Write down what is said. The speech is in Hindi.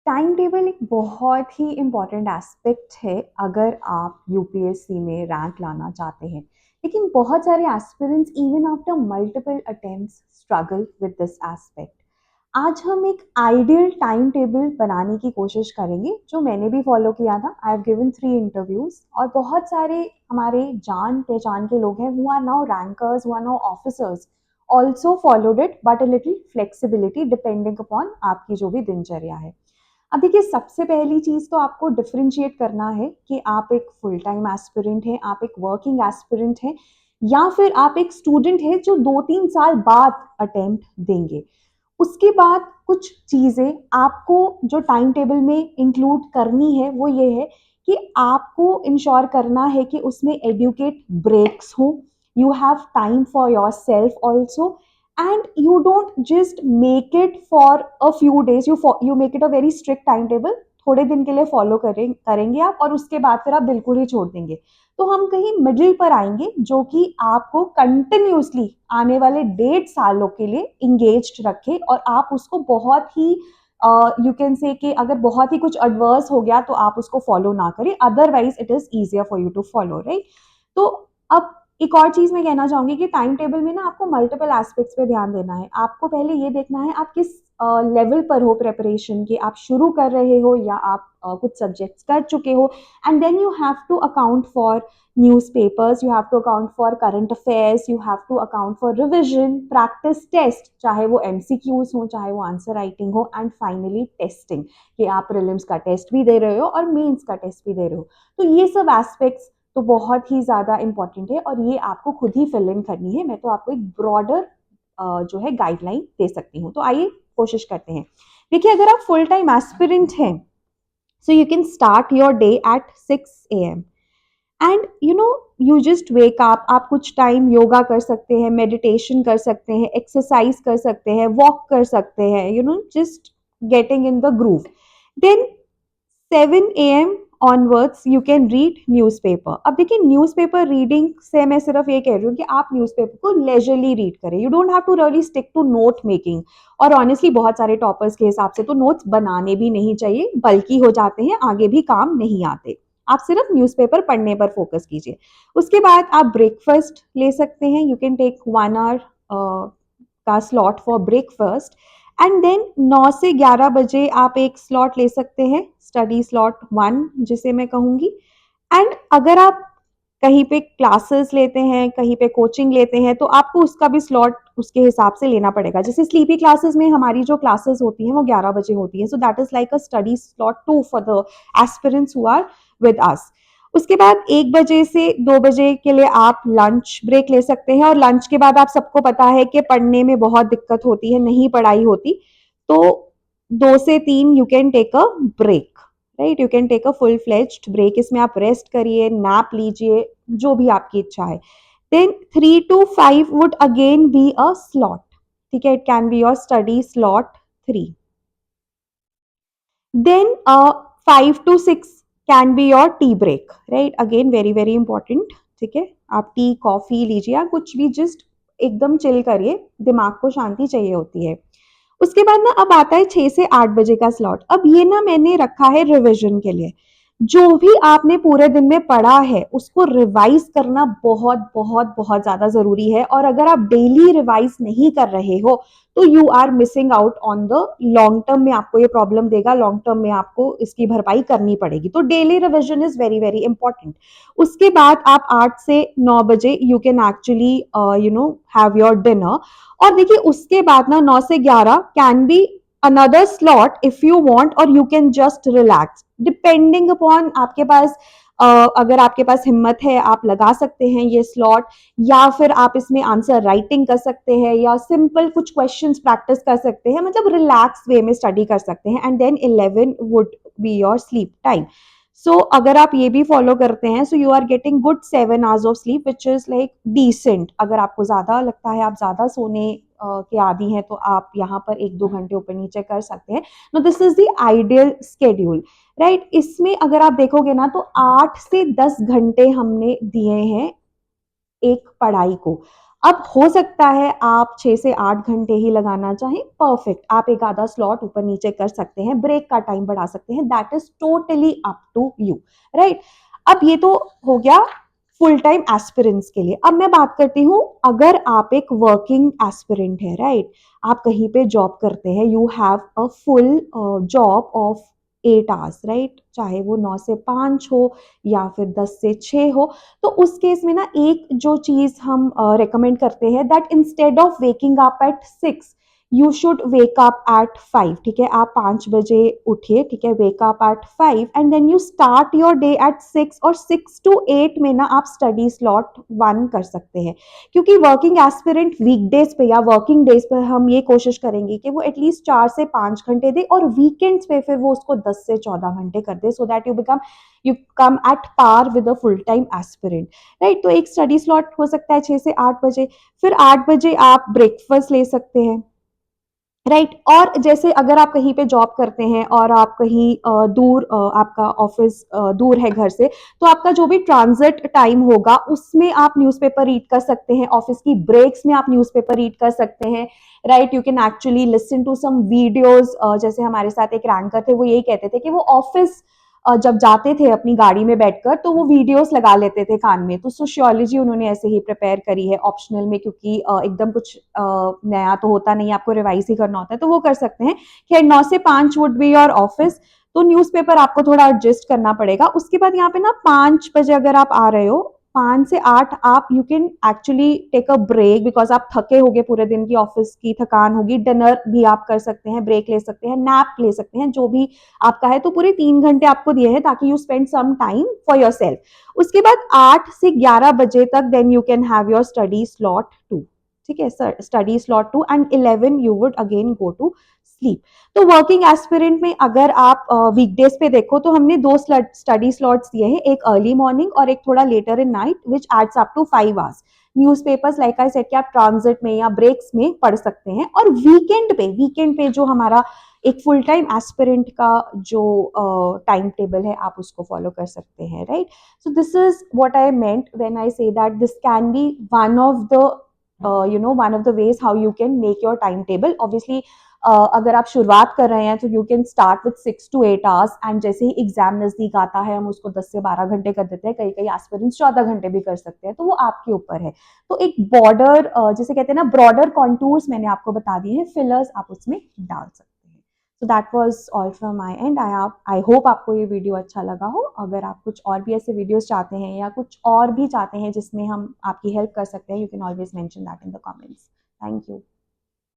टाइम टेबल एक बहुत ही इम्पॉर्टेंट एस्पेक्ट है अगर आप यूपीएससी में रैंक लाना चाहते हैं। लेकिन बहुत सारे aspirants even after multiple attempts struggle with this aspect. आज हम एक आइडियल टाइम टेबल बनाने की कोशिश करेंगे जो मैंने भी फॉलो किया था। आई हैव गिवन 3 इंटरव्यूज और बहुत सारे हमारे जान पहचान के लोग हैं who are now rankers, who are now officers, also followed it but a little flexibility depending upon आपकी जो भी दिनचर्या है। अब देखिए, सबसे पहली चीज़ तो आपको डिफरेंशिएट करना है कि आप एक फुल टाइम एस्पिरेंट हैं, आप एक वर्किंग एस्पिरेंट हैं, या फिर आप एक स्टूडेंट हैं जो 2-3 साल बाद अटेम्प्ट देंगे। उसके बाद कुछ चीज़ें आपको जो टाइम टेबल में इंक्लूड करनी है वो ये है कि आपको इंश्योर करना है कि उसमें एडुकेट ब्रेक्स हो, you have time for your self also, and you don't just make it for a few days, you make it a very strict timetable। थोड़े दिन के लिए फॉलो करेंगे आप और उसके बाद फिर आप बिल्कुल ही छोड़ देंगे। तो हम कहीं मिडिल पर आएंगे जो कि आपको कंटिन्यूसली आने वाले 1.5 सालों के लिए इंगेज्ड रखे और आप उसको बहुत ही यू कैन से कि अगर बहुत ही कुछ एडवर्स हो गया तो आप उसको फॉलो ना करें, otherwise it is easier for you to follow, right. तो अब एक और चीज मैं कहना चाहूंगी कि टाइम टेबल में ना आपको मल्टीपल एस्पेक्ट्स पे ध्यान देना है। आपको पहले ये देखना है आप किस लेवल पर हो प्रेपरेशन के, आप शुरू कर रहे हो या आप कुछ सब्जेक्ट्स कर चुके हो। And then you have to account for newspapers, you have to account for current affairs, you have to account for revision, practice test, चाहे वो MCQs हो चाहे वो आंसर राइटिंग हो, एंड फाइनली टेस्टिंग कि आप प्रीलिम्स का टेस्ट भी दे रहे हो और मेंस का टेस्ट भी दे रहे हो। तो ये सब एस्पेक्ट्स तो बहुत ही ज़्यादा इंपॉर्टेंट है और ये आपको खुद ही फिल इन करनी है। मैं तो आपको एक ब्रॉडर जो है गाइडलाइन दे सकती हूँ। तो आइए कोशिश करते हैं। देखिए, अगर आप फुल टाइम एस्पिरेंट हैं, so you can start your day at 6 AM and you just wake up. आप कुछ टाइम योगा कर सकते हैं, मेडिटेशन कर सकते हैं, एक्सरसाइज कर सकते हैं, वॉक कर सकते हैं, just getting in the groove. Then 7 AM onwards you can read newspaper. अब देखिए, न्यूज़पेपर रीडिंग से मैं सिर्फ ये कह रही हूँ कि आप न्यूज़पेपर को लेजरली रीड करें, you don't have to really stick to note making. और ऑनेस्टली बहुत सारे टॉपर्स के हिसाब से तो नोट्स बनाने भी नहीं चाहिए, बल्कि हो जाते हैं, आगे भी काम नहीं आते। आप सिर्फ न्यूज़पेपर पढ़ने पर फोकस कीजिए। उसके बाद आप ब्रेकफास्ट ले सकते हैं, यू कैन टेक 1 hour का slot for breakfast. And then 9 से 11 बजे आप एक स्लॉट ले सकते हैं, स्टडी स्लॉट 1 जिसे मैं कहूँगी। एंड अगर आप कहीं पे क्लासेस लेते हैं, कहीं पे कोचिंग लेते हैं, तो आपको उसका भी स्लॉट उसके हिसाब से लेना पड़ेगा। जैसे स्लीपी क्लासेस में हमारी जो क्लासेस होती हैं वो 11 बजे होती हैं, so that is like a study slot 2 for the aspirants who are with us. उसके बाद 1 बजे से 2 बजे के लिए आप लंच ब्रेक ले सकते हैं और लंच के बाद आप सबको पता है कि पढ़ने में बहुत दिक्कत होती है, नहीं पढ़ाई होती। तो 2 से 3 you can take a break, right, you can take a full fledged break. इसमें आप रेस्ट करिए, नैप लीजिए, जो भी आपकी इच्छा है। Then 3 to 5 would again be a slot, ठीक है, it can be your study slot 3। then 5 to 6 can be your tea break, right, again very very important। ठीक है, आप टी कॉफी लीजिए या कुछ भी, जस्ट एकदम चिल करिए, दिमाग को शांति चाहिए होती है। उसके बाद ना अब आता है 6 से 8 बजे का स्लॉट। अब ये ना मैंने रखा है रिवीजन के लिए। जो भी आपने पूरे दिन में पढ़ा है उसको रिवाइज करना बहुत बहुत बहुत ज्यादा जरूरी है। और अगर आप डेली रिवाइज नहीं कर रहे हो तो you are missing out on the long term में, आपको ये प्रॉब्लम देगा, लॉन्ग टर्म में आपको इसकी भरपाई करनी पड़ेगी। तो daily revision is very very important. उसके बाद आप 8 से 9 बजे you can actually have your dinner. और देखिए, उसके बाद ना 9 से 11 can be another slot if you want, और you can just relax depending upon आपके पास अगर आपके पास हिम्मत है आप लगा सकते हैं ये स्लॉट, या फिर आप इसमें आंसर राइटिंग कर सकते हैं या सिंपल कुछ क्वेश्चंस प्रैक्टिस कर सकते हैं, मतलब रिलैक्स वे में स्टडी कर सकते हैं। And then 11 would be your sleep time. So अगर आप ये भी फॉलो करते हैं, so you are getting good 7 hours of sleep which is like decent. अगर आपको ज्यादा लगता है, आप ज्यादा सोने के आदि हैं, तो आप यहाँ पर 1-2 घंटे ऊपर नीचे कर सकते हैं। No, this is the ideal schedule, right. इसमें अगर आप देखोगे ना तो 8 से 10 घंटे हमने दिए हैं एक पढ़ाई को। अब हो सकता है आप 6 से 8 घंटे ही लगाना चाहें, परफेक्ट, आप एक आधा स्लॉट ऊपर नीचे कर सकते हैं, ब्रेक का टाइम बढ़ा सकते हैं, that is totally up to you, right. अब ये तो हो गया फुल टाइम एस्पिरेंट्स के लिए। अब मैं बात करती हूँ, अगर आप एक वर्किंग एस्पिरेंट है, राइट, आप कहीं पे जॉब करते हैं, you have a full job of 8 hours, right, चाहे वो 9 से 5 हो या फिर 10 से 6 हो, तो उस केस में ना एक जो चीज हम रेकमेंड करते हैं, that instead of waking up at 6 you should wake up at 5, ठीक है, आप 5 बजे उठिए, ठीक है, wake up at 5 and then you start your day at 6, और 6 to 8 में ना आप स्टडी स्लॉट 1 कर सकते हैं। क्योंकि वर्किंग एस्पिरेंट वीकडेज पे या वर्किंग डेज पे हम ये कोशिश करेंगे कि वो एटलीस्ट 4 से 5 घंटे दे, और वीकेंड्स पे फिर वो उसको 10 से 14 घंटे कर दे, so that you come at par with a full time aspirant, right. तो एक स्टडी स्लॉट हो सकता है 6 से 8 बजे, फिर 8 बजे आप ब्रेकफास्ट ले सकते हैं, राइट। और जैसे अगर आप कहीं पे जॉब करते हैं और आप कहीं दूर, आपका ऑफिस दूर है घर से, तो आपका जो भी ट्रांजिट टाइम होगा उसमें आप न्यूज़पेपर रीड कर सकते हैं, ऑफिस की ब्रेक्स में आप न्यूज़पेपर रीड कर सकते हैं, right. You can actually listen to some videos, जैसे हमारे साथ एक रैंकर थे, वो यही कहते थे कि वो ऑफिस जब जाते थे अपनी गाड़ी में बैठकर, तो वो वीडियोस लगा लेते थे कान में। तो सोशियोलॉजी उन्होंने ऐसे ही प्रिपेयर करी है ऑप्शनल में, क्योंकि एकदम कुछ नया तो होता नहीं, आपको रिवाइज ही करना होता है, तो वो कर सकते हैं। खैर, 9 से 5 वुड बी योर ऑफिस, तो न्यूज़पेपर आपको थोड़ा एडजस्ट करना पड़ेगा। उसके बाद यहाँ पे ना 5 बजे अगर आप आ रहे हो, 5 से 8 आप you can actually take a break, because आप थके होगे, पूरे दिन की ऑफिस की थकान होगी, डिनर भी आप कर सकते हैं, ब्रेक ले सकते हैं, नैप ले सकते हैं, जो भी आपका है। तो पूरे 3 घंटे आपको दिए हैं ताकि you spend some time for your self. उसके बाद 8 से 11 बजे तक then you can have your study slot 2, ठीक है, study slot 2, and 11 you would again go to sleep. तो वर्किंग एस्पिरेंट में अगर आप वीकडेज पे देखो, तो हमने 2 स्टडी स्लॉट्स दिए हैं, एक अर्ली मॉर्निंग और एक थोड़ा later in night, which adds up to 5 hours. Newspapers like I said कि आप ट्रांजिट में या ब्रेक्स में पढ़ सकते हैं। और वीकेंड पे जो हमारा एक फुल टाइम एस्पिरेंट का जो टाइम टेबल है, आप उसको फॉलो कर सकते हैं, right. So this is what I meant when I say that this can be one of the one of the ways how you can make your timetable. Obviously, अगर आप शुरुआत कर रहे हैं, तो you can start with 6 to 8 hours, and जैसे ही एग्जाम नजदीक आता है, हम उसको 10 से 12 घंटे कर देते हैं, कई कई एस्पिरेंट्स 14 घंटे भी कर सकते हैं, तो वो आपके ऊपर है। तो एक बॉर्डर, जिसे कहते हैं ना, ब्रॉडर कॉन्टूर्स मैंने आपको बता दिए हैं, फिलर्स आप उसमें डाल सकते हैं। So that was all from my and. I hope आपको ये वीडियो अच्छा लगा हो। अगर आप कुछ और भी ऐसे वीडियोस चाहते हैं या कुछ और भी चाहते हैं जिसमें हम आपकी हेल्प कर सकते हैं, you can always mention that in the comments. Thank you.